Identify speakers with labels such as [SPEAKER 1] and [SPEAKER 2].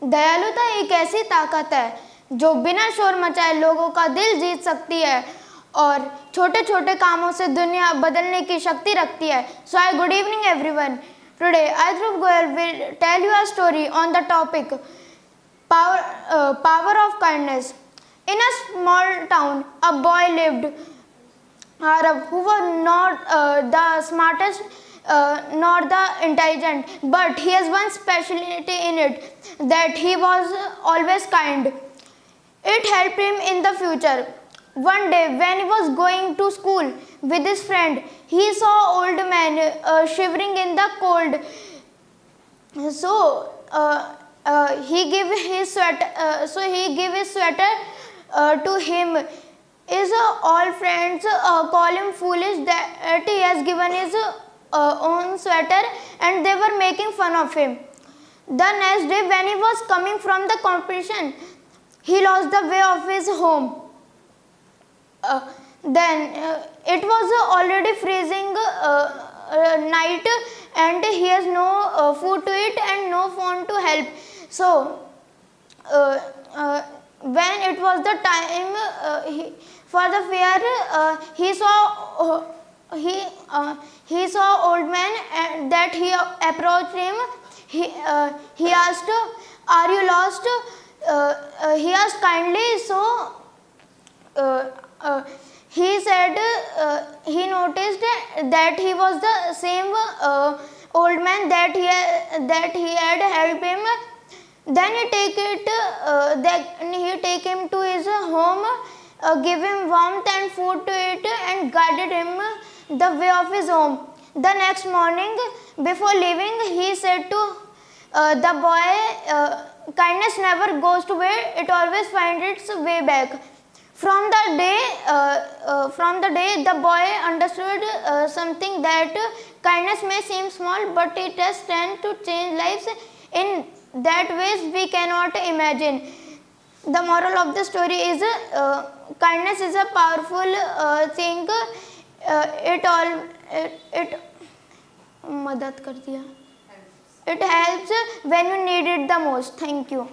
[SPEAKER 1] दयालुता एक ऐसी ताकत है जो बिना शोर मचाए लोगों का दिल जीत सकती है और छोटे छोटे कामों से दुनिया बदलने की शक्ति रखती है. So hi, good evening everyone. Today I Dhruv Goyal will tell you a story on the topic power of kindness. In a small town, a boy lived, Arab, who was not the smartest nor the intelligent, but he has one specialty in it, that he was always kind. It helped him in the future. One day when he was going to school with his friend, he saw an old man shivering in the cold. So he gave his sweater to him. His all friends call him foolish that he has given his own sweater, and they were making fun of him. The next day when he was coming from the competition, he lost the way of his home. Then it was already freezing night, and he has no food to eat and no phone to help. So when it was the time for the fair, he saw old man that he approached him. He asked, "Are you lost?" He asked kindly. So he said he noticed that he was the same old man that he had helped him. Then he take him to his home, give him warmth and food to eat, and guided him the way of his home. The next morning, before leaving, he said to the boy, kindness never goes to waste; it always finds its way back. From the day, the boy understood something, that kindness may seem small, but it has strength to change lives in that ways we cannot imagine. The moral of the story is kindness is a powerful thing. It मदद कर दिया. It helps when you need it the most. Thank you.